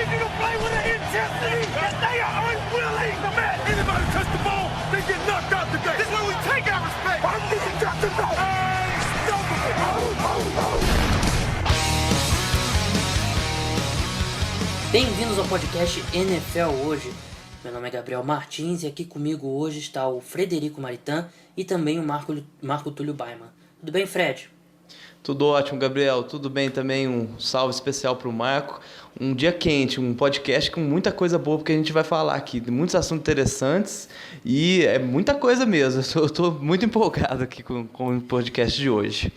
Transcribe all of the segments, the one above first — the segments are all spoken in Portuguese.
easy to play with an intensity that they are unwilling to match. Anybody touch the ball, they get knocked out today. This is where we take our respect. I'm being got to know. Bem-vindos ao podcast NFL Hoje. Meu nome é Gabriel Martins e aqui comigo hoje está o Frederico Maritan e também o Marco Túlio Baiman. Tudo bem, Fred? Tudo ótimo, Gabriel. Tudo bem também. Um salve especial para o Marco. Um dia quente, um podcast com muita coisa boa, porque a gente vai falar aqui de muitos assuntos interessantes e é muita coisa mesmo. Eu estou muito empolgado aqui com o podcast de hoje.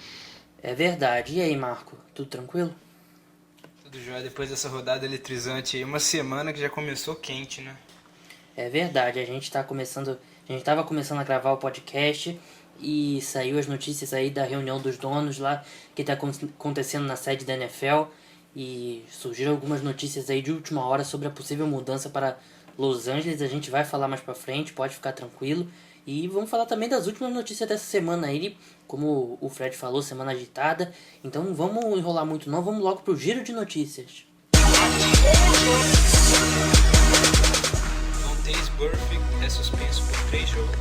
É verdade. E aí, Marco? Tudo tranquilo? Tudo jóia. Depois dessa rodada eletrizante aí, uma semana que já começou quente, né? É verdade. A gente estava começando a gravar o podcast e saiu as notícias aí da reunião dos donos lá que está acontecendo na sede da NFL e surgiram algumas notícias aí de última hora sobre a possível mudança para Los Angeles. A gente vai falar mais pra frente, pode ficar tranquilo, e vamos falar também das últimas notícias dessa semana aí, como o Fred falou, semana agitada. Então não vamos enrolar muito não, vamos logo pro giro de notícias. Vontaze Burfict é suspenso por 3 jogos.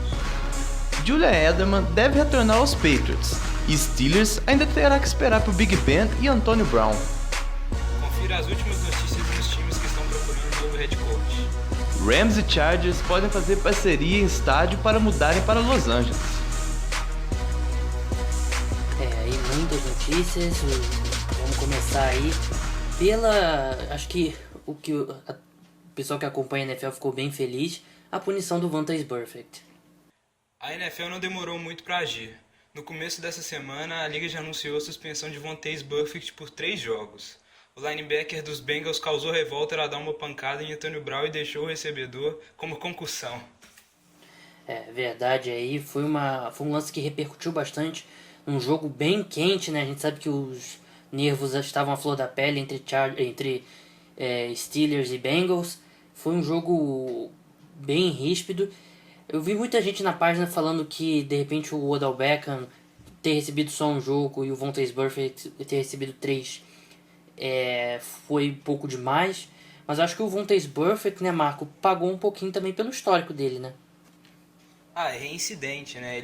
Julian Edelman deve retornar aos Patriots e Steelers ainda terá que esperar por Big Ben e Antonio Brown. Confira as últimas notícias dos times que estão procurando um novo head coach. Rams e Chargers podem fazer parceria em estádio para mudarem para Los Angeles. Aí muitas notícias. Vamos começar aí acho que o pessoal que acompanha a NFL ficou bem feliz, a punição do Vontaze Burfict. A NFL não demorou muito para agir. No começo dessa semana, a liga já anunciou a suspensão de Vontaze Burfict por 3 jogos. O linebacker dos Bengals causou revolta ao dar uma pancada em Antonio Brown e deixou o recebedor como concussão. É verdade, aí foi um lance que repercutiu bastante, um jogo bem quente, né? A gente sabe que os nervos estavam à flor da pele entre Steelers e Bengals. Foi um jogo bem ríspido. Eu vi muita gente na página falando que de repente o Odell Beckham ter recebido só um jogo e o Vontaze Burfict ter recebido 3 foi um pouco demais. Mas eu acho que o Vontaze Burfict, né, Marco, pagou um pouquinho também pelo histórico dele, né? É reincidente, né?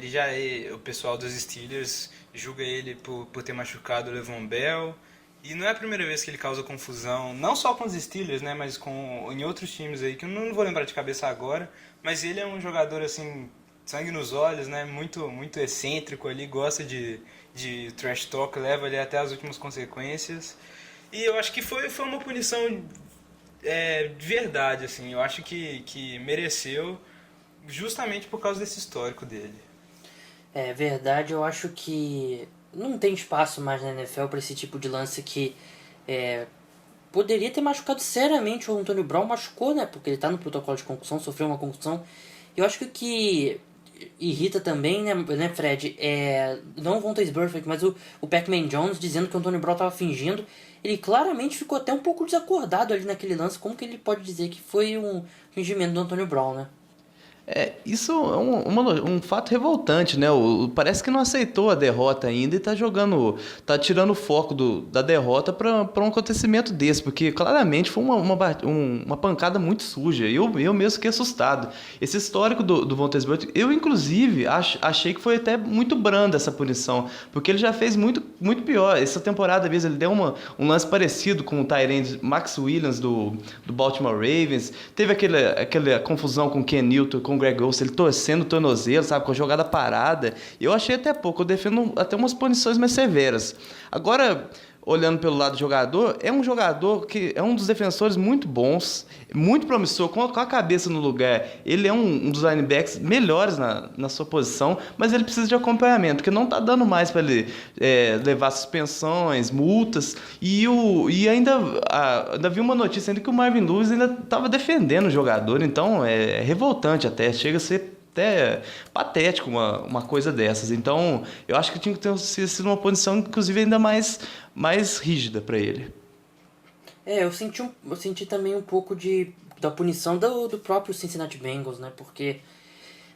O pessoal dos Steelers julga ele por ter machucado o Le'Veon Bell. E não é a primeira vez que ele causa confusão, não só com os Steelers, né, mas em outros times aí, que eu não vou lembrar de cabeça agora, mas ele é um jogador, assim, sangue nos olhos, né, muito, muito excêntrico ali, gosta de trash talk, leva ele até as últimas consequências. E eu acho que foi uma punição de verdade, assim, eu acho que mereceu justamente por causa desse histórico dele. É verdade, eu acho que não tem espaço mais na NFL para esse tipo de lance que poderia ter machucado seriamente o Antonio Brown, machucou, né? Porque ele tá no protocolo de concussão, sofreu uma concussão. Eu acho que o que irrita também, né, Fred, não o Vontaze Burfict, mas o Pac-Man Jones dizendo que o Antonio Brown tava fingindo. Ele claramente ficou até um pouco desacordado ali naquele lance. Como que ele pode dizer que foi um fingimento do Antonio Brown, né? Isso é um fato revoltante, né? Parece que não aceitou a derrota ainda e tá tirando o foco da derrota para um acontecimento desse, porque claramente foi uma pancada muito suja. Eu mesmo fiquei assustado. Esse histórico do Vontaze Burfict, eu inclusive achei que foi até muito branda essa punição, porque ele já fez muito, muito pior. Essa temporada mesmo ele deu um lance parecido com o tight end Max Williams do Baltimore Ravens. Teve aquela confusão com o Ken Newton, com o Greg Olsen, ele torcendo o tornozelo, sabe, com a jogada parada. Eu achei até pouco, eu defendo até umas punições mais severas. Agora, olhando pelo lado do jogador, é um jogador que é um dos defensores muito bons, muito promissor, com a cabeça no lugar. Ele é um dos linebacks melhores na sua posição, mas ele precisa de acompanhamento, porque não está dando mais para ele levar suspensões, multas, e ainda vi uma notícia ainda que o Marvin Lewis ainda estava defendendo o jogador, então é revoltante até, chega a ser até patético uma coisa dessas. Então, eu acho que tinha que ter sido uma punição, inclusive, ainda mais rígida para ele. Eu senti também um pouco da punição do próprio Cincinnati Bengals, né? Porque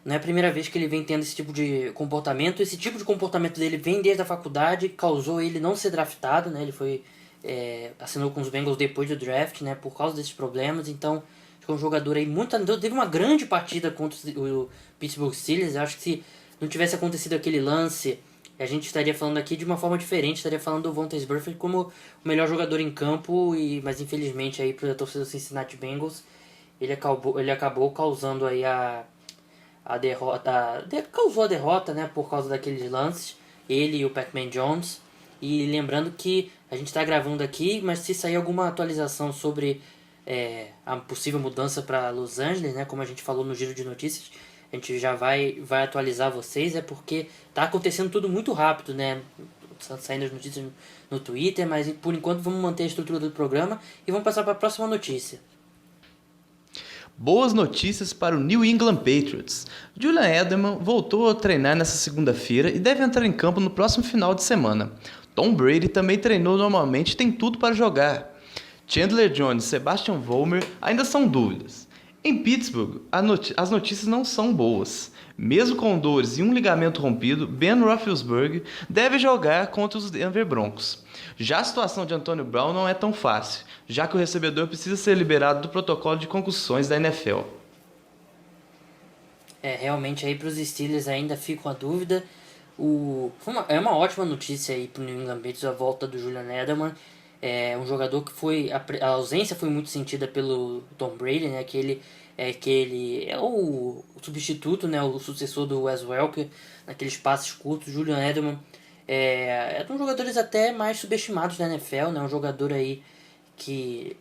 não é a primeira vez que ele vem tendo esse tipo de comportamento. Esse tipo de comportamento dele vem desde a faculdade, causou ele não ser draftado, né? Ele foi assinou com os Bengals depois do draft, né, por causa desses problemas. Então, acho que é um jogador aí muito talentoso. Teve uma grande partida contra o Pittsburgh Steelers. Eu acho que se não tivesse acontecido aquele lance, a gente estaria falando aqui de uma forma diferente. Estaria falando do Vontaze Burfict como o melhor jogador em campo, mas infelizmente aí para a torcida do Cincinnati Bengals, ele acabou causando aí a derrota. Causou a derrota, né, por causa daqueles lances. Ele e o Pac-Man Jones. E lembrando que a gente está gravando aqui, mas se sair alguma atualização sobre a possível mudança para Los Angeles, né, como a gente falou no giro de notícias, a gente já vai atualizar vocês, porque tá acontecendo tudo muito rápido, né, saindo as notícias no Twitter, mas por enquanto vamos manter a estrutura do programa e vamos passar para a próxima notícia. Boas notícias para o New England Patriots. Julian Edelman voltou a treinar nesta segunda-feira e deve entrar em campo no próximo final de semana. Tom Brady também treinou normalmente e tem tudo para jogar. Chandler Jones e Sebastian Vollmer ainda são dúvidas. Em Pittsburgh, as notícias não são boas. Mesmo com dores e um ligamento rompido, Ben Roethlisberger deve jogar contra os Denver Broncos. Já a situação de Antonio Brown não é tão fácil, já que o recebedor precisa ser liberado do protocolo de concussões da NFL. Realmente aí para os Steelers ainda fica uma dúvida. É uma ótima notícia aí para o New England Patriots a volta do Julian Edelman. É um jogador que a ausência foi muito sentida pelo Tom Brady, né? Que ele é o substituto, né? O sucessor do Wes Welker naqueles passes curtos. Julian Edelman é um dos jogadores até mais subestimados da NFL, né? Um jogador aí que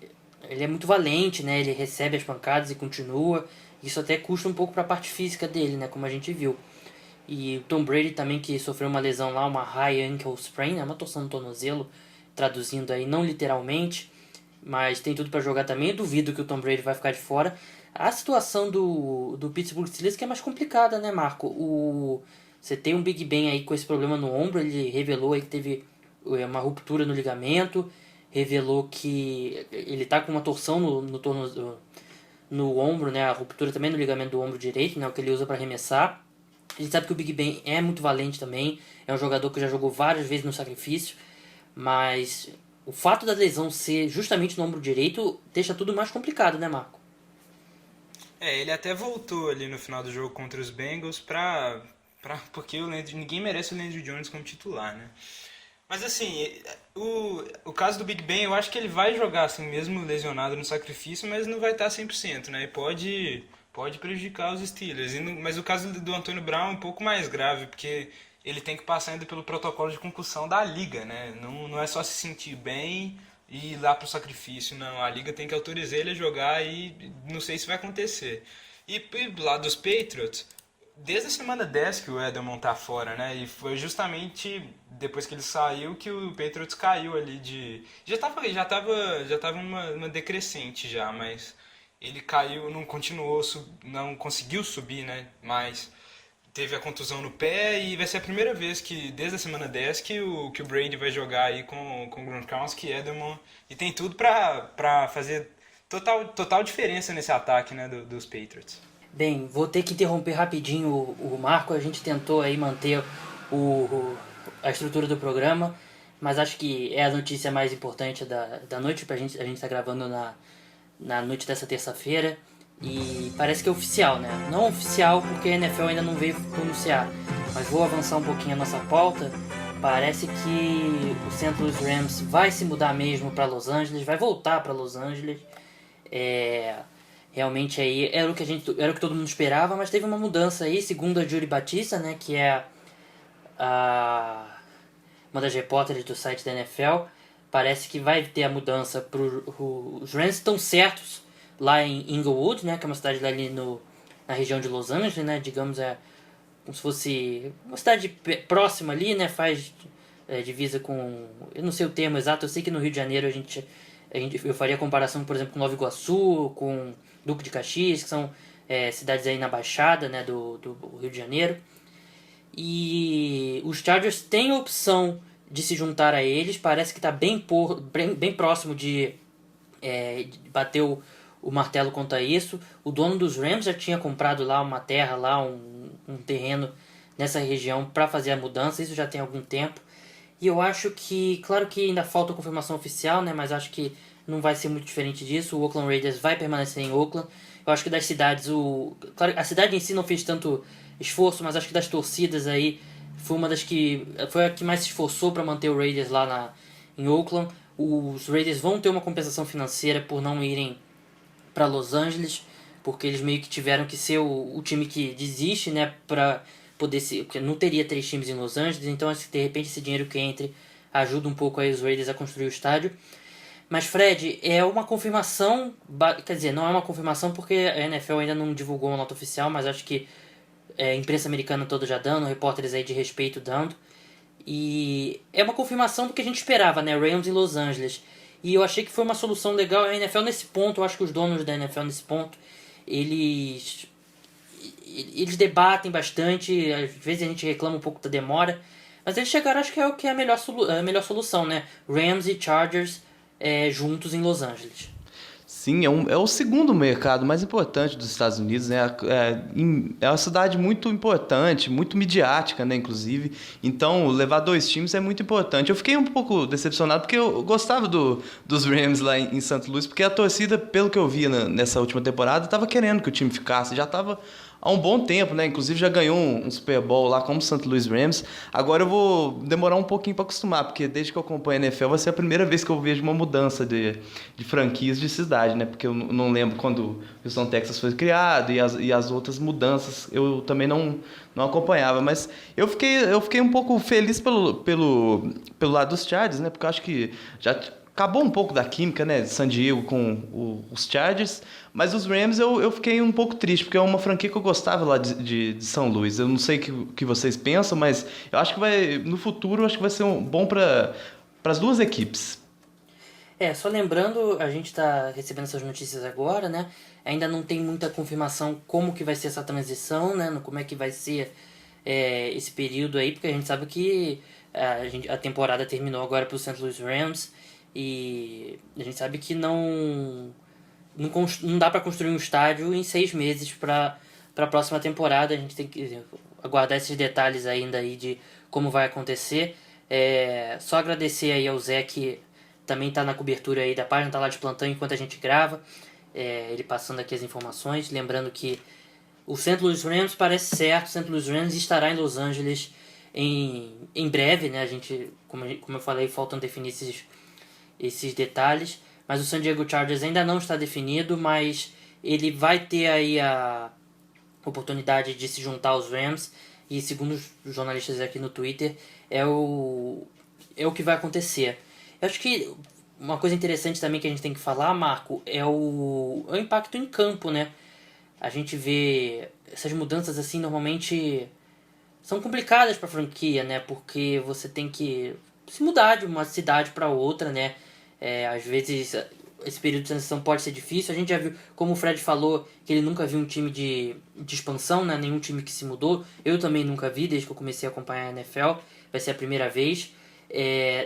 ele é muito valente, né? Ele recebe as pancadas e continua. Isso até custa um pouco para a parte física dele, né? Como a gente viu. E o Tom Brady também, que sofreu uma lesão lá, uma high ankle sprain, uma torção no tornozelo, traduzindo aí não literalmente, mas tem tudo para jogar também. Eu duvido que o Tom Brady vai ficar de fora. A situação do Pittsburgh Steelers que é mais complicada, né, Marco? Você tem um Big Ben aí com esse problema no ombro, ele revelou aí que teve uma ruptura no ligamento, revelou que ele tá com uma torção no ombro, né, a ruptura também no ligamento do ombro direito, né, o que ele usa para arremessar. A gente sabe que o Big Ben é muito valente também, é um jogador que já jogou várias vezes no sacrifício, mas o fato da lesão ser justamente no ombro direito deixa tudo mais complicado, né, Marco? Ele até voltou ali no final do jogo contra os Bengals porque ninguém merece o Landry Jones como titular, né? Mas assim, o caso do Big Ben, eu acho que ele vai jogar assim mesmo lesionado no sacrifício, mas não vai estar 100%, né? E pode prejudicar os Steelers. Mas o caso do Antonio Brown é um pouco mais grave, porque ele tem que passar ainda pelo protocolo de concussão da liga, né? Não é só se sentir bem e ir lá pro sacrifício, não. A liga tem que autorizar ele a jogar e não sei se vai acontecer. E lá dos Patriots, desde a semana 10 que o Edelman tá fora, né? E foi justamente depois que ele saiu que o Patriots caiu ali de... Já tava uma decrescente já, mas ele caiu, não conseguiu subir, né? Mas teve a contusão no pé e vai ser a primeira vez que, desde a semana 10, que o Brady vai jogar aí com o Gronkowski e Edelman. E tem tudo pra fazer total diferença nesse ataque, né, dos Patriots. Bem, vou ter que interromper rapidinho o Marco. A gente tentou aí manter a estrutura do programa, mas acho que é a notícia mais importante da noite. A gente tá gravando na noite dessa terça-feira e parece que é oficial, né? Não oficial porque a NFL ainda não veio pronunciar, mas vou avançar um pouquinho a nossa pauta. Parece que o St. Louis Rams vai se mudar mesmo para Los Angeles, vai voltar para Los Angeles. Realmente aí era o que todo mundo esperava, mas teve uma mudança aí, segundo a Julie Batista, né, que é uma das repórteres do site da NFL. Parece que vai ter a mudança os Rams estão certos lá em Inglewood, né, que é uma cidade ali na região de Los Angeles, né, digamos, como se fosse uma cidade próxima ali, né, faz divisa com, eu não sei o termo exato, eu sei que no Rio de Janeiro eu faria comparação, por exemplo, com Nova Iguaçu, com Duque de Caxias, que são cidades aí na Baixada, né, do Rio de Janeiro. E os Chargers têm a opção de se juntar a eles, parece que está bem próximo de bater o martelo quanto a isso. O dono dos Rams já tinha comprado lá uma terra, lá um terreno nessa região para fazer a mudança, isso já tem algum tempo. E eu acho que, claro que ainda falta a confirmação oficial, né? Mas acho que não vai ser muito diferente disso. O Oakland Raiders vai permanecer em Oakland. Eu acho que das cidades, claro, a cidade em si não fez tanto esforço, mas acho que das torcidas aí foi a que mais se esforçou para manter o Raiders lá em Oakland. Os Raiders vão ter uma compensação financeira por não irem para Los Angeles, porque eles meio que tiveram que ser o time que desiste, né, para poder ser, porque não teria 3 times em Los Angeles, então de repente esse dinheiro que entre ajuda um pouco aí os Raiders a construir o estádio. Mas Fred, é uma confirmação, quer dizer, não é uma confirmação porque a NFL ainda não divulgou uma nota oficial, mas acho que a imprensa americana toda já dando, repórteres aí de respeito dando. E é uma confirmação do que a gente esperava, né? Rams em Los Angeles. E eu achei que foi uma solução legal. A NFL nesse ponto, eu acho que os donos da NFL nesse ponto, eles debatem bastante. Às vezes a gente reclama um pouco da demora. Mas eles chegaram, acho que é o que é a melhor solução, né? Rams e Chargers juntos em Los Angeles. Sim, é o segundo mercado mais importante dos Estados Unidos, né? É uma cidade muito importante, muito midiática, né, inclusive. Então, levar 2 times é muito importante. Eu fiquei um pouco decepcionado porque eu gostava dos Rams lá em St. Louis, porque a torcida, pelo que eu via nessa última temporada, estava querendo que o time ficasse. Já estava há um bom tempo, né? Inclusive já ganhou um Super Bowl lá como St. Louis Rams. Agora eu vou demorar um pouquinho para acostumar, porque desde que eu acompanho a NFL vai ser a primeira vez que eu vejo uma mudança de franquias de cidade, né? Porque eu não lembro quando o Houston Texas foi criado e as outras mudanças eu também não acompanhava. Mas eu fiquei um pouco feliz pelo lado dos Chargers, né? Porque eu acho que já acabou um pouco da química, né, de San Diego com os Chargers, mas os Rams eu fiquei um pouco triste, porque é uma franquia que eu gostava lá de São Luís. Eu não sei o que vocês pensam, mas eu acho que no futuro, acho que vai ser bom para as duas equipes. Só lembrando, a gente está recebendo essas notícias agora, né? Ainda não tem muita confirmação como que vai ser essa transição, né? Como é que vai ser esse período aí, porque a gente sabe que a temporada terminou agora para o St. Louis Rams e a gente sabe que não dá para construir um estádio em 6 meses para a próxima temporada. A gente tem que aguardar esses detalhes ainda aí de como vai acontecer. Só agradecer aí ao Zé que também está na cobertura aí da página, está lá de plantão enquanto a gente grava, ele passando aqui as informações. Lembrando que o St. Louis Rams parece certo, o St. Louis Rams estará em Los Angeles em breve, né? Como eu falei, faltam definir esses detalhes, mas o San Diego Chargers ainda não está definido, mas ele vai ter aí a oportunidade de se juntar aos Rams, e segundo os jornalistas aqui no Twitter, é o que vai acontecer. Eu acho que uma coisa interessante também que a gente tem que falar, Marco, é o impacto em campo, né? A gente vê essas mudanças assim, normalmente são complicadas para a franquia, né? Porque você tem que se mudar de uma cidade para outra, né? Às vezes esse período de transição pode ser difícil. A gente já viu, como o Fred falou, que ele nunca viu um time de expansão, né? Nenhum time que se mudou. Eu também nunca vi, desde que eu comecei a acompanhar a NFL. Vai ser a primeira vez.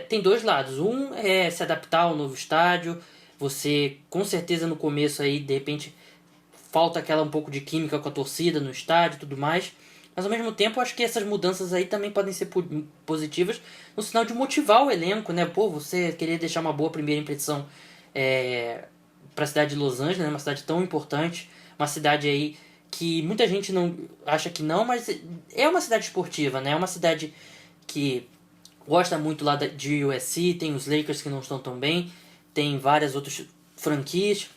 Tem 2 lados. Um é se adaptar ao novo estádio. Você, com certeza, no começo aí, de repente, falta aquela um pouco de química com a torcida no estádio e tudo mais. Mas ao mesmo tempo, eu acho que essas mudanças aí também podem ser positivas no sinal de motivar o elenco, né? Pô, você querer deixar uma boa primeira impressão para a cidade de Los Angeles, né? Uma cidade tão importante, uma cidade aí que muita gente não acha que não, mas é uma cidade esportiva, né? É uma cidade que gosta muito lá de USC, tem os Lakers que não estão tão bem, tem várias outras franquias,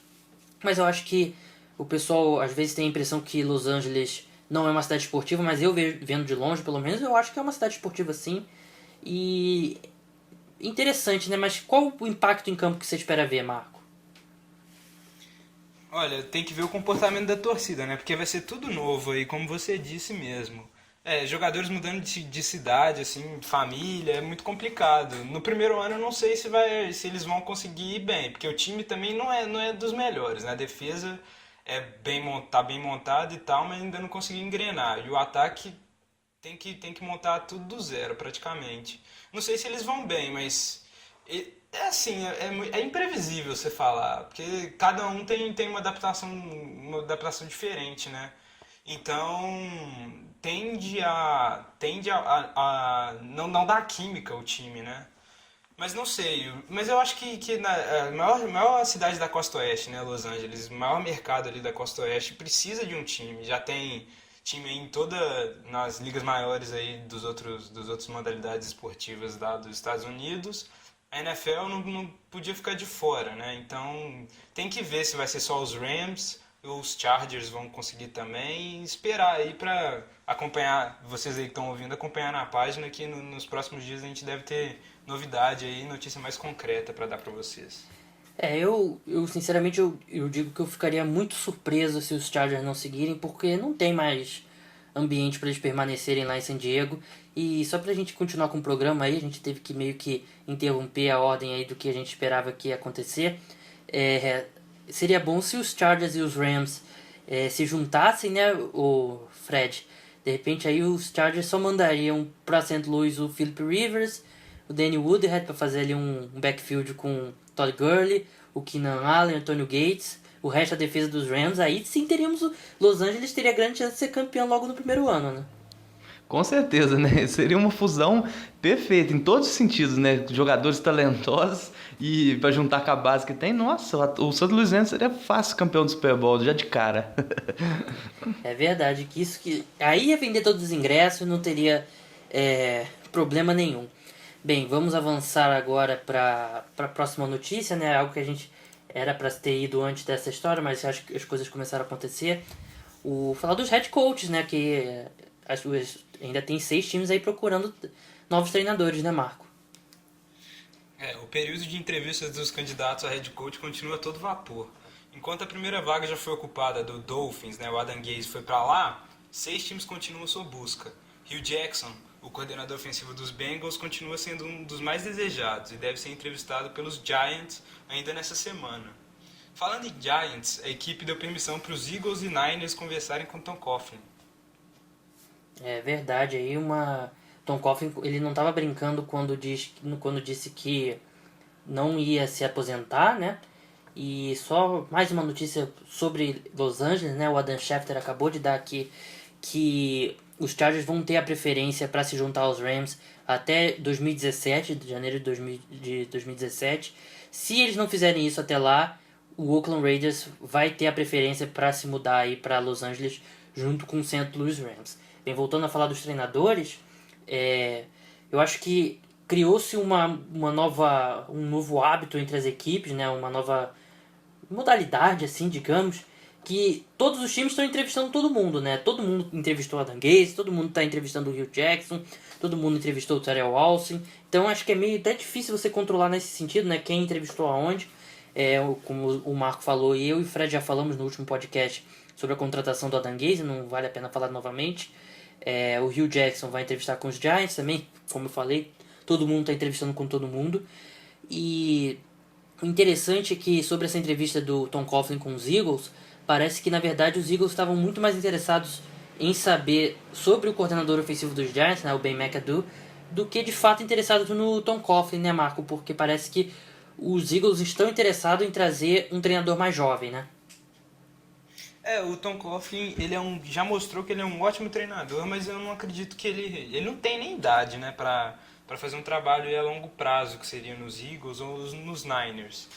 mas eu acho que o pessoal às vezes tem a impressão que Los Angeles não é uma cidade esportiva, mas eu vendo de longe, pelo menos, eu acho que é uma cidade esportiva sim. E interessante, né? Mas qual o impacto em campo que você espera ver, Marco? Olha, tem que ver o comportamento da torcida, né? Porque vai ser tudo novo aí, como você disse mesmo. Jogadores mudando de cidade, assim, de família, é muito complicado. No primeiro ano eu não sei se eles vão conseguir ir bem, porque o time também não é dos melhores, né? A defesa tá bem montado e tal, mas ainda não conseguiu engrenar. E o ataque tem que montar tudo do zero, praticamente. Não sei se eles vão bem, mas assim, é imprevisível você falar, porque cada um tem uma adaptação diferente, né? Então, tende a não dar química ao time, né? Mas não sei, mas eu acho que a maior cidade da Costa Oeste, né, Los Angeles, o maior mercado ali da Costa Oeste, precisa de um time. Já tem time aí nas ligas maiores aí dos outros modalidades esportivas lá dos Estados Unidos. A NFL não podia ficar de fora, né? Então tem que ver se vai ser só os Rams, os Chargers vão conseguir também, e esperar aí para acompanhar, vocês aí que estão ouvindo, acompanhar na página que nos próximos dias a gente deve ter novidade aí, notícia mais concreta para dar para vocês. Eu sinceramente, eu digo que eu ficaria muito surpreso se os Chargers não seguirem, porque não tem mais ambiente para eles permanecerem lá em San Diego. E só pra gente continuar com o programa aí, a gente teve que meio que interromper a ordem aí do que a gente esperava que ia acontecer. Seria bom se os Chargers e os Rams se juntassem, né, o Fred? De repente aí os Chargers só mandariam pra St. Louis o Philip Rivers, o Danny Woodhead para fazer ali um backfield com Todd Gurley, o Keenan Allen, Antonio Gates, o resto da defesa dos Rams. Aí sim teríamos Los Angeles teria grande chance de ser campeão logo no primeiro ano, né? Com certeza, né? Seria uma fusão perfeita em todos os sentidos, né? Jogadores talentosos e para juntar com a base que tem, nossa, o St. Louis Rams seria fácil campeão do Super Bowl, já de cara. É verdade, que aí ia vender todos os ingressos, não teria problema nenhum. Bem, vamos avançar agora para a próxima notícia, né? Algo que a gente era para ter ido antes dessa história, mas acho que as coisas começaram a acontecer. Falar dos head coaches, né? Que ainda tem 6 times aí procurando novos treinadores, né, Marco? O período de entrevistas dos candidatos a head coach continua a todo vapor. Enquanto a primeira vaga já foi ocupada do Dolphins, né, o Adam Gase foi para lá, 6 times continuam sua busca. Hugh Jackson, o coordenador ofensivo dos Bengals, continua sendo um dos mais desejados e deve ser entrevistado pelos Giants ainda nessa semana. Falando em Giants, a equipe deu permissão para os Eagles e Niners conversarem com Tom Coughlin. É verdade, aí Tom Coughlin, ele não estava brincando quando disse que não ia se aposentar, né? E só mais uma notícia sobre Los Angeles, né? O Adam Schefter acabou de dar aqui que os Chargers vão ter a preferência para se juntar aos Rams até 2017, de janeiro de 2017. Se eles não fizerem isso até lá, o Oakland Raiders vai ter a preferência para se mudar aí para Los Angeles junto com o St. Louis Rams. Bem, voltando a falar dos treinadores, eu acho que criou-se um novo hábito entre as equipes, né? Uma nova modalidade, assim, digamos, que todos os times estão entrevistando todo mundo, né? Todo mundo entrevistou o Adam Gase, todo mundo está entrevistando o Hugh Jackson, todo mundo entrevistou o Terrell Austin. Então acho que é meio até difícil você controlar nesse sentido, né? Quem entrevistou aonde. Como o Marco falou e eu e o Fred já falamos no último podcast sobre a contratação do Adam Gase, não vale a pena falar novamente. O Hugh Jackson vai entrevistar com os Giants também, como eu falei, todo mundo está entrevistando com todo mundo. E o interessante é que sobre essa entrevista do Tom Coughlin com os Eagles, parece que na verdade os Eagles estavam muito mais interessados em saber sobre o coordenador ofensivo dos Giants, né, o Ben McAdoo, do que de fato interessados no Tom Coughlin, né, Marco? Porque parece que os Eagles estão interessados em trazer um treinador mais jovem, né? O Tom Coughlin, ele já mostrou que ele é um ótimo treinador, mas eu não acredito que ele não tem nem idade, né, para fazer um trabalho a longo prazo, que seria nos Eagles ou nos Niners.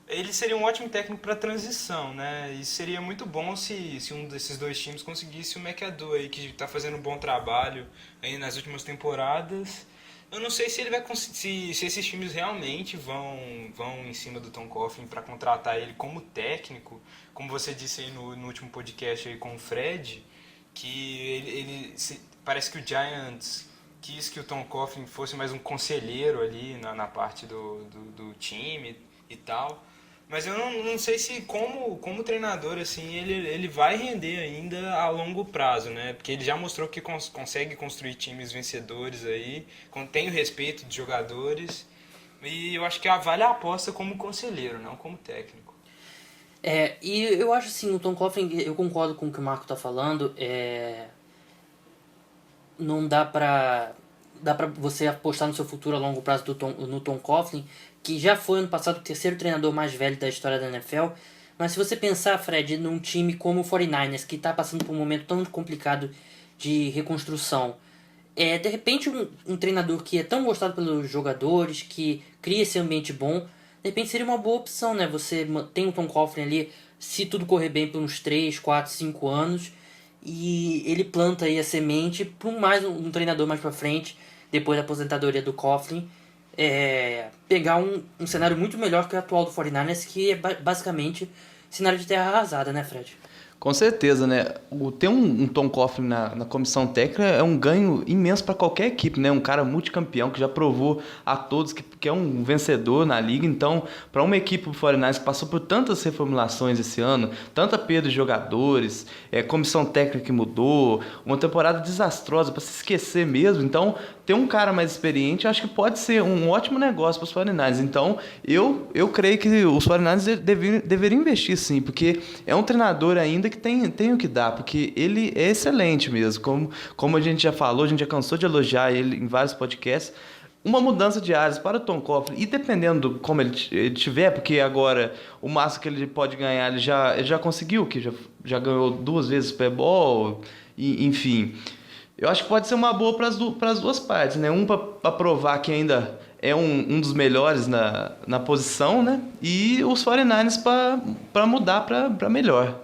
Ele seria um ótimo técnico para transição, né, e seria muito bom se um desses dois times conseguisse o McAdoo aí, que está fazendo um bom trabalho aí nas últimas temporadas. Eu não sei se ele vai se esses times realmente vão em cima do Tom Coughlin para contratar ele como técnico, como você disse aí no último podcast aí com o Fred, que parece que o Giants quis que o Tom Coughlin fosse mais um conselheiro ali na parte do time e tal. Mas eu não sei se como treinador assim ele vai render ainda a longo prazo, né? Porque ele já mostrou que consegue construir times vencedores aí, tem o respeito de jogadores, e eu acho que vale a aposta como conselheiro, não como técnico. E eu acho assim, o Tom Coughlin, eu concordo com o que o Marco tá falando, não dá pra você apostar no seu futuro a longo prazo no Tom Coughlin, que já foi ano passado o terceiro treinador mais velho da história da NFL. Mas se você pensar, Fred, num time como o 49ers, que está passando por um momento tão complicado de reconstrução. De repente um treinador que é tão gostado pelos jogadores, que cria esse ambiente bom, de repente seria uma boa opção, né? Você tem o Tom Coughlin ali, se tudo correr bem, por uns 3, 4, 5 anos, e ele planta aí a semente para um treinador mais para frente, depois da aposentadoria do Coughlin, pegar um cenário muito melhor que o atual do 49ers, que é basicamente cenário de terra arrasada, né, Fred? Com certeza, né? Ter um Tom Coughlin na comissão técnica é um ganho imenso para qualquer equipe, né? Um cara multicampeão que já provou a todos que é um vencedor na liga. Então, para uma equipe do 49ers que passou por tantas reformulações esse ano, tanta perda de jogadores, comissão técnica que mudou, uma temporada desastrosa para se esquecer mesmo. Então, ter um cara mais experiente, eu acho que pode ser um ótimo negócio para os 49ers. Então, eu creio que os 49ers deveriam investir sim, porque é um treinador ainda que tem o que dar, porque ele é excelente mesmo. Como a gente já falou, a gente já cansou de elogiar ele em vários podcasts. Uma mudança de áreas para o Tom Coughlin, e dependendo de como ele tiver, porque agora o máximo que ele pode ganhar, ele já conseguiu, que já ganhou 2 vezes o Super Bowl, e, enfim. Eu acho que pode ser uma boa para as duas partes, né? Para provar que ainda é um dos melhores na posição, né? E os 49ers para mudar para melhor.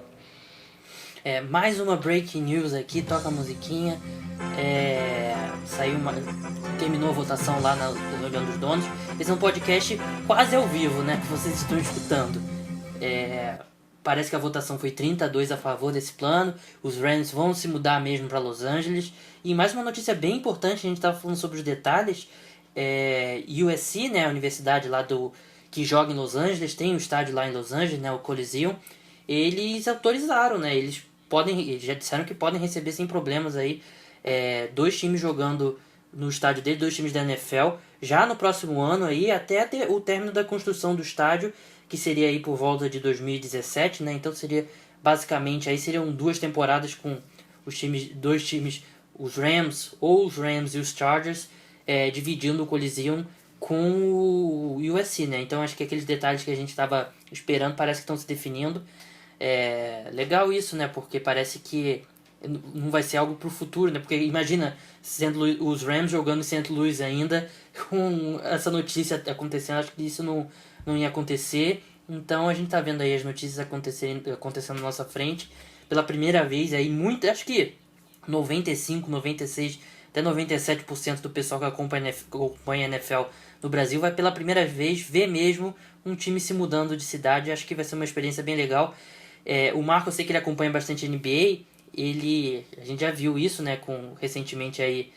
Mais uma breaking news aqui, toca a musiquinha. Terminou a votação lá na reunião dos donos. Esse é um podcast quase ao vivo, né? Que vocês estão escutando. Parece que a votação foi 32 a favor desse plano. Os Rams vão se mudar mesmo para Los Angeles. E mais uma notícia bem importante, a gente estava falando sobre os detalhes. USC, né, a universidade lá que joga em Los Angeles, tem um estádio lá em Los Angeles, né, o Coliseum. Eles autorizaram, né? Eles já disseram que podem receber sem problemas aí 2 times jogando no estádio dele, 2 times da NFL, já no próximo ano aí, até o término da construção do estádio, que seria aí por volta de 2017, né? Então seriam 2 temporadas com os 2 times, os Rams e os Chargers, dividindo o Coliseum com o USC, né? Então acho que aqueles detalhes que a gente estava esperando parece que estão se definindo. Legal isso, né? Porque parece que não vai ser algo pro futuro, né? Porque imagina os Rams jogando em St. Louis ainda, com essa notícia acontecendo, acho que isso não ia acontecer. Então a gente tá vendo aí as notícias acontecendo na nossa frente pela primeira vez aí, acho que 95, 96, até 97% do pessoal que acompanha a NFL no Brasil vai pela primeira vez ver mesmo um time se mudando de cidade. Acho que vai ser uma experiência bem legal. O Marco, eu sei que ele acompanha bastante NBA. A gente já viu isso, né, recentemente aí,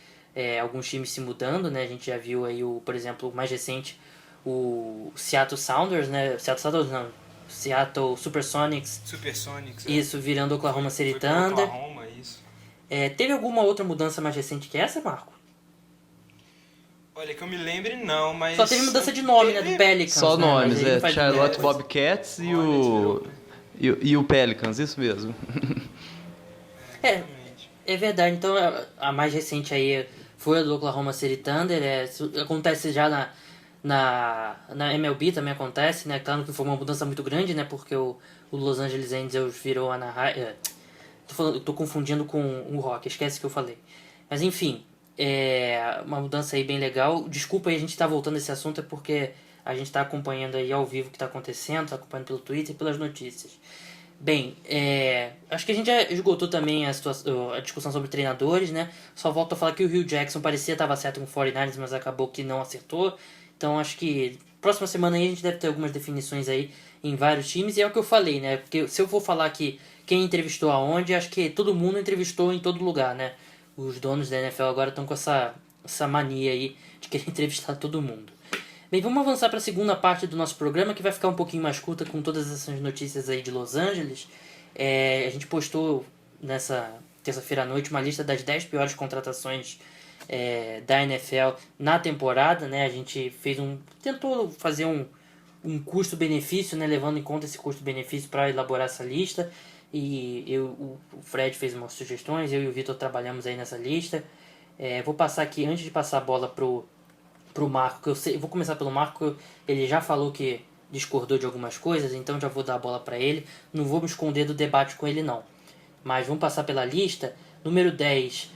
alguns times se mudando, né? A gente já viu aí, por exemplo, o mais recente, o Seattle Sounders, né? Seattle Supersonics. Isso, virando Oklahoma City Thunder. Oklahoma, isso. Teve alguma outra mudança mais recente que essa, Marco? Olha, que eu me lembre não, mas... Só teve mudança de nome, né, do Pelicans. Só né? nomes, Charlotte Bobcats e o Pelicans, isso mesmo. É verdade. Então a mais recente aí foi a do Oklahoma City Thunder. Acontece já na MLB, também acontece, né? Claro que foi uma mudança muito grande, né? Porque o Los Angeles Angels virou a Anaheim. Tô confundindo com o Rock, esquece que eu falei. Mas enfim, uma mudança aí bem legal. Desculpa aí, a gente tá voltando a esse assunto, é porque a gente tá acompanhando aí ao vivo o que tá acontecendo, tá acompanhando pelo Twitter e pelas notícias. Bem, acho que a gente já esgotou também a discussão sobre treinadores, né? Só volto a falar que o Hugh Jackson parecia estar certo com o 49ers, mas acabou que não acertou. Então acho que próxima semana aí a gente deve ter algumas definições aí em vários times. E é o que eu falei, né? Porque se eu for falar aqui quem entrevistou aonde, acho que todo mundo entrevistou em todo lugar, né? Os donos da NFL agora estão com essa mania aí de querer entrevistar todo mundo. Bem, vamos avançar para a segunda parte do nosso programa, que vai ficar um pouquinho mais curta com todas essas notícias aí de Los Angeles. A gente postou nessa terça-feira à noite uma lista das 10 piores contratações da NFL na temporada, né? A gente tentou fazer um custo-benefício, né? Levando em conta esse custo-benefício para elaborar essa lista. E o Fred fez umas sugestões, eu e o Vitor trabalhamos aí nessa lista. Vou passar aqui, antes de passar a bola pro Marco, vou começar pelo Marco, ele já falou que discordou de algumas coisas, então já vou dar a bola para ele. Não vou me esconder do debate com ele não. Mas vamos passar pela lista. Número 10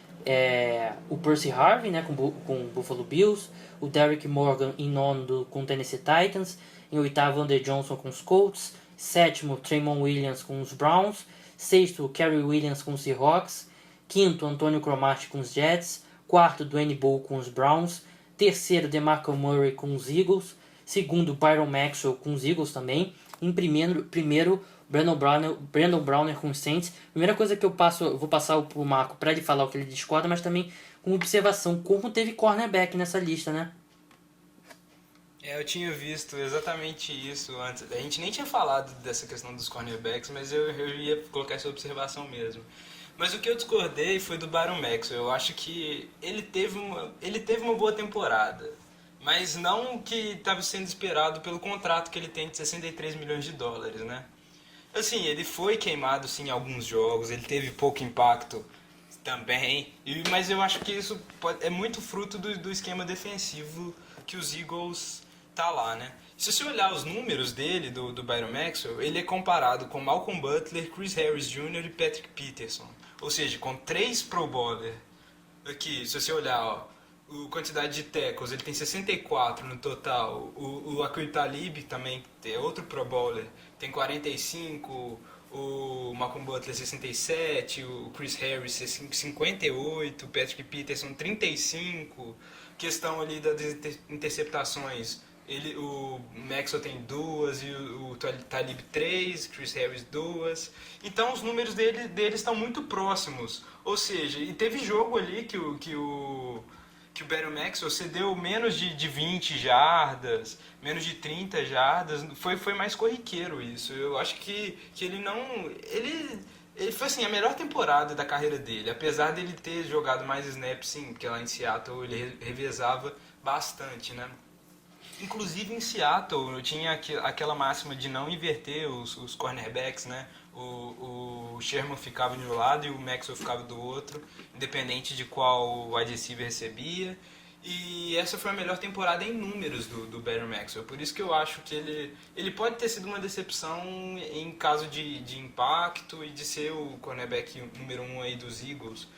o Percy Harvin, né, com o Buffalo Bills. O Derrick Morgan em nono com o Tennessee Titans. Em oitavo, Andre Johnson com os Colts. Sétimo, Tremon Williams com os Browns. Sexto, Kerry Williams com os Seahawks. Quinto, Antônio Cromartie com os Jets. Quarto, Dwayne Bowe com os Browns. Terceiro, DeMarco Murray com os Eagles. Segundo, Byron Maxwell com os Eagles também. Em primeiro Brandon Browner com os Saints. Primeira coisa que eu vou passar pro Marco para ele falar o que ele discorda, mas também com observação, como teve cornerback nessa lista, né? Eu tinha visto exatamente isso antes. A gente nem tinha falado dessa questão dos cornerbacks, mas eu ia colocar essa observação mesmo. Mas o que eu discordei foi do Byron Maxwell. Eu acho que ele teve uma boa temporada, mas não o que estava sendo esperado pelo contrato que ele tem de 63 milhões de dólares, né? Assim, ele foi queimado sim em alguns jogos, ele teve pouco impacto também, mas eu acho que isso é muito fruto do esquema defensivo que os Eagles tá lá, né? Se você olhar os números dele, do Byron Maxwell, ele é comparado com Malcolm Butler, Chris Harris Jr. e Patrick Peterson. Ou seja, com 3 Pro Bowler. Aqui, se você olhar, ó, a quantidade de tackles, ele tem 64 no total. O Aqib Talib também é outro Pro Bowler, tem 45. O Malcolm Butler 67, o Chris Harris 58, o Patrick Peterson 35. Questão ali das interceptações, o Maxwell tem 2 e o Talib 3, Chris Harris 2. Então os números deles estão muito próximos. Ou seja, e teve jogo ali que o Byron Maxwell cedeu menos de 20 jardas, menos de 30 jardas, foi mais corriqueiro isso. Eu acho que ele não... Ele foi assim, a melhor temporada da carreira dele, apesar dele ter jogado mais snaps, sim, porque lá em Seattle ele revezava bastante, né? Inclusive em Seattle eu tinha aquela máxima de não inverter os cornerbacks, né? O Sherman ficava de um lado e o Maxwell ficava do outro, independente de qual wide receiver recebia. E essa foi a melhor temporada em números do Byron Maxwell. Por isso que eu acho que ele pode ter sido uma decepção em caso de impacto e de ser o cornerback número 1 aí dos Eagles.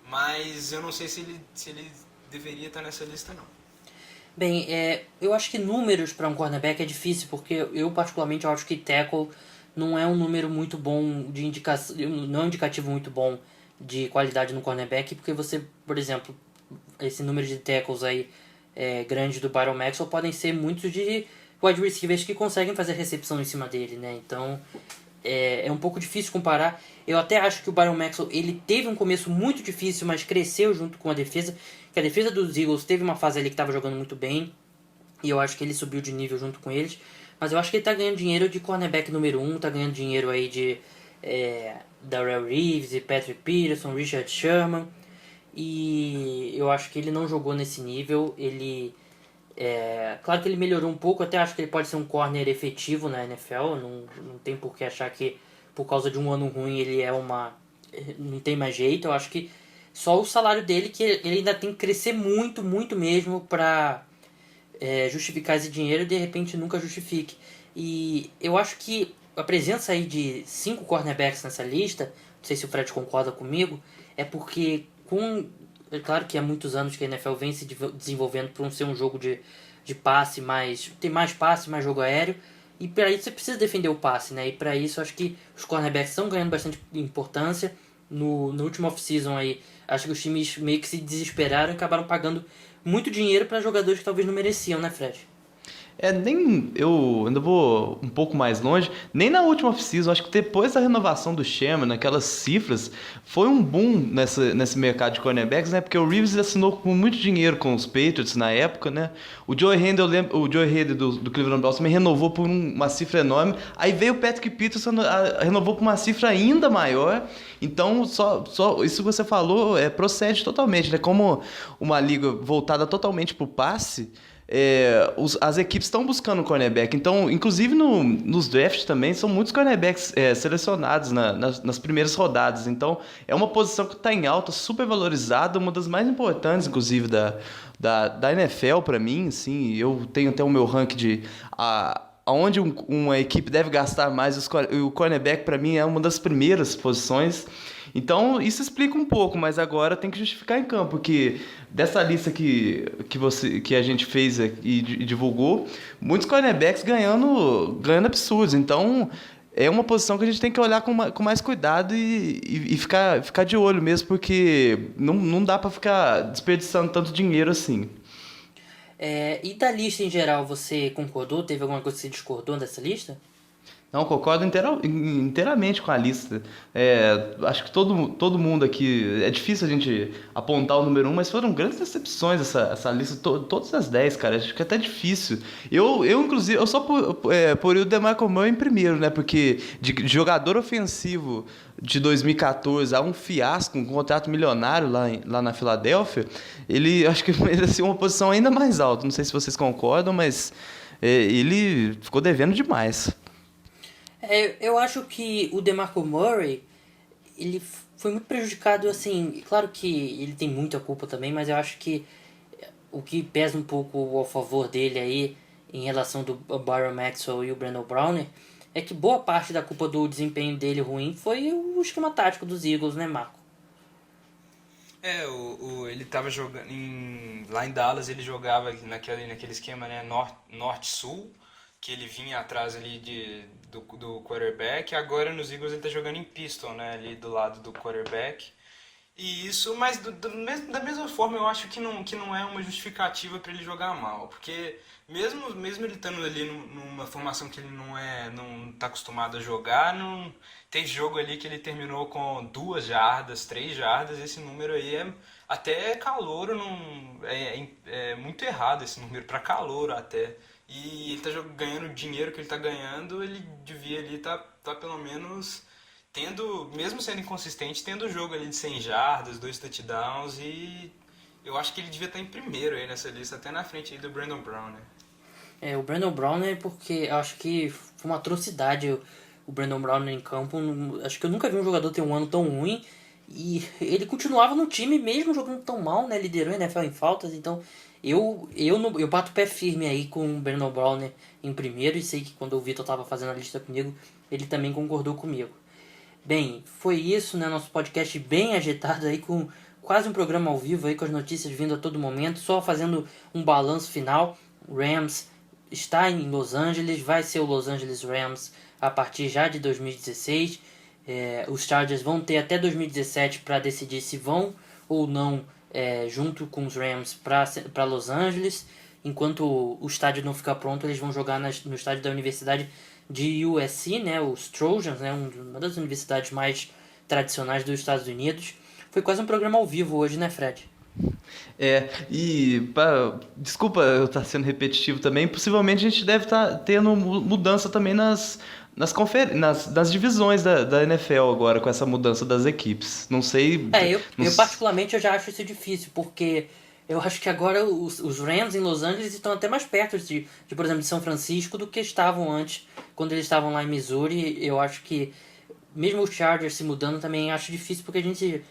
Mas eu não sei se ele deveria estar nessa lista, não. Bem, eu acho que números para um cornerback é difícil, porque eu particularmente acho que tackle não é um número muito bom de indicação, não é um indicativo muito bom de qualidade no cornerback, porque você, por exemplo, esse número de tackles aí grandes do Byron Maxwell podem ser muitos de wide receivers que conseguem fazer recepção em cima dele, né? Então é um pouco difícil comparar. Eu até acho que o Byron Maxwell ele teve um começo muito difícil, mas cresceu junto com a defesa. Que a defesa dos Eagles teve uma fase ali que estava jogando muito bem, e eu acho que ele subiu de nível junto com eles. Mas eu acho que ele tá ganhando dinheiro de cornerback número 1, tá ganhando dinheiro aí de Darrell Reeves e Patrick Peterson, Richard Sherman. E eu acho que ele não jogou nesse nível. Claro que ele melhorou um pouco, até acho que ele pode ser um corner efetivo na NFL. Não tem por que achar que por causa de um ano ruim ele não tem mais jeito. Eu acho que só o salário dele, que ele ainda tem que crescer muito, muito mesmo pra justificar esse dinheiro, e de repente nunca justifique. E eu acho que a presença aí de 5 cornerbacks nessa lista, não sei se o Fred concorda comigo, é porque é claro que há muitos anos que a NFL vem se desenvolvendo para ser um jogo de passe, tem mais passe, mais jogo aéreo, e para isso você precisa defender o passe, né? E para isso eu acho que os cornerbacks estão ganhando bastante importância. No último off-season aí, acho que os times meio que se desesperaram e acabaram pagando muito dinheiro para jogadores que talvez não mereciam, né, Fred? Eu ainda vou um pouco mais longe, nem na última off-season, acho que depois da renovação do Sherman, naquelas cifras, foi um boom nesse mercado de cornerbacks, né? Porque o Reeves assinou com muito dinheiro com os Patriots na época, né? O Joey Hayden do Cleveland Browns também renovou por uma cifra enorme. Aí veio o Patrick Peterson, renovou por uma cifra ainda maior. Então, só isso que você falou procede totalmente, né? Como uma liga voltada totalmente para o passe, as equipes estão buscando um cornerback. Então, inclusive nos drafts também, são muitos cornerbacks selecionados nas primeiras rodadas. Então, é uma posição que está em alta, super valorizada, uma das mais importantes, inclusive, da NFL para mim. Assim, eu tenho até o meu ranking de aonde uma equipe deve gastar mais. O cornerback, para mim, é uma das primeiras posições. Então, isso explica um pouco, mas agora tem que justificar em campo, porque dessa lista que a gente fez e divulgou, muitos cornerbacks ganhando absurdos. Então, é uma posição que a gente tem que olhar com mais cuidado e ficar de olho mesmo, porque não dá para ficar desperdiçando tanto dinheiro assim. E da lista em geral, você concordou? Teve alguma coisa que você discordou dessa lista? Não, concordo inteiramente com a lista. Acho que todo mundo aqui... É difícil a gente apontar o número 1, mas foram grandes decepções essa lista, todas as 10, cara. Acho que é até difícil. Inclusive, eu só por o DeMarco Murray em primeiro, né? Porque de jogador ofensivo de 2014 a um fiasco, um contrato milionário lá na Filadélfia, ele acho que merecia uma posição ainda mais alta. Não sei se vocês concordam, mas ele ficou devendo demais. Eu acho que o DeMarco Murray, ele foi muito prejudicado, assim, claro que ele tem muita culpa também, mas eu acho que o que pesa um pouco ao favor dele aí, em relação do Byron Maxwell e o Brandon Browner, é que boa parte da culpa do desempenho dele ruim foi o esquema tático dos Eagles, né, Marco? Ele tava jogando lá em Dallas, ele jogava naquele esquema, né, norte-sul, que ele vinha atrás ali do quarterback. Agora nos Eagles ele tá jogando em pistol, né, ali do lado do quarterback. E isso, mas da mesma forma eu acho que não é uma justificativa para ele jogar mal, porque mesmo ele estando ali numa formação que ele não tá acostumado a jogar, tem jogo ali que ele terminou com 2 jardas, 3 jardas, esse número aí até calouro, é muito errado esse número para calouro até. E ele tá ganhando o dinheiro que ele tá ganhando, ele devia ali tá pelo menos tendo, mesmo sendo inconsistente, tendo o jogo ali de 100 jardas, 2 touchdowns, e eu acho que ele devia estar em primeiro aí nessa lista, até na frente aí do Brandon Brown, né? O Brandon Brown é porque eu acho que foi uma atrocidade o Brandon Brown em campo. Acho que eu nunca vi um jogador ter um ano tão ruim, e ele continuava no time mesmo jogando tão mal, né? Liderou a NFL em faltas, então eu bato o pé firme aí com o Brandon Brown em primeiro, e sei que quando o Vitor estava fazendo a lista comigo, ele também concordou comigo. Bem, foi isso, né? Nosso podcast bem agitado aí, com quase um programa ao vivo aí, com as notícias vindo a todo momento, só fazendo um balanço final. O Rams está em Los Angeles, vai ser o Los Angeles Rams a partir já de 2016. Os Chargers vão ter até 2017 para decidir se vão ou não junto com os Rams para Los Angeles. Enquanto o estádio não ficar pronto, eles vão jogar no estádio da Universidade de USC, né, os Trojans, né, uma das universidades mais tradicionais dos Estados Unidos. Foi quase um programa ao vivo hoje, né, Fred? Desculpa eu estar sendo repetitivo também, possivelmente a gente deve estar tendo mudança também nas divisões da NFL agora, com essa mudança das equipes. Não sei... Eu particularmente eu já acho isso difícil, porque eu acho que agora os Rams em Los Angeles estão até mais perto de, por exemplo, de São Francisco do que estavam antes, quando eles estavam lá em Missouri. Eu acho que, mesmo o Chargers se mudando, também acho difícil, porque a gente...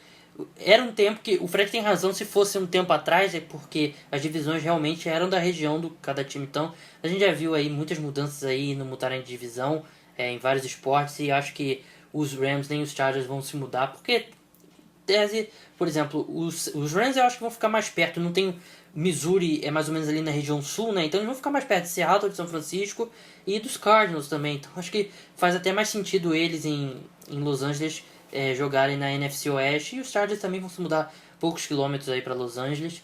Era um tempo que... O Fred tem razão, se fosse um tempo atrás, é porque as divisões realmente eram da região do cada time. Então, a gente já viu aí muitas mudanças aí no mudarem de divisão, em vários esportes, e acho que os Rams nem os Chargers vão se mudar, porque... Por exemplo, os Rams eu acho que vão ficar mais perto. Não tem... Missouri é mais ou menos ali na região sul, né? Então eles vão ficar mais perto de Seattle, de São Francisco e dos Cardinals também. Então acho que faz até mais sentido eles em Los Angeles jogarem na NFC Oeste. E os Chargers também vão se mudar poucos quilômetros aí para Los Angeles.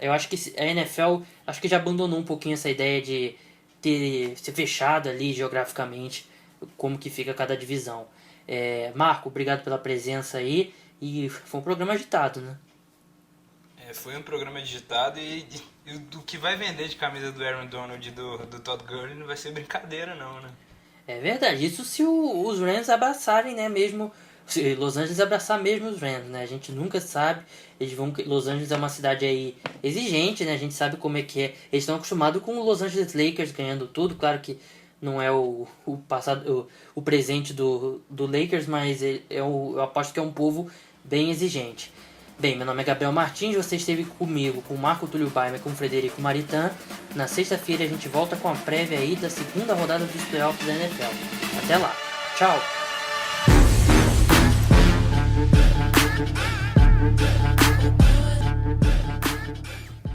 Eu acho que a NFL acho que já abandonou um pouquinho essa ideia de ser fechada ali geograficamente, como que fica cada divisão. Marco, obrigado pela presença aí. E foi um programa agitado, né? Foi um programa agitado, e o que vai vender de camisa do Aaron Donald e do Todd Gurley não vai ser brincadeira não, né? É verdade, isso se os Rams abraçarem, né, mesmo... Se Los Angeles abraçar mesmo os Rams, né? A gente nunca sabe. Los Angeles é uma cidade aí exigente, né? A gente sabe como é que é. Eles estão acostumados com o Los Angeles Lakers ganhando tudo. Claro que não é o passado, o presente do Lakers, mas eu aposto que é um povo bem exigente. Bem, meu nome é Gabriel Martins, você esteve comigo, com o Marco Túlio Baimer, com o Frederico Maritan. Na sexta-feira a gente volta com a prévia aí da segunda rodada dos playoffs da NFL. Até lá, tchau! Hey!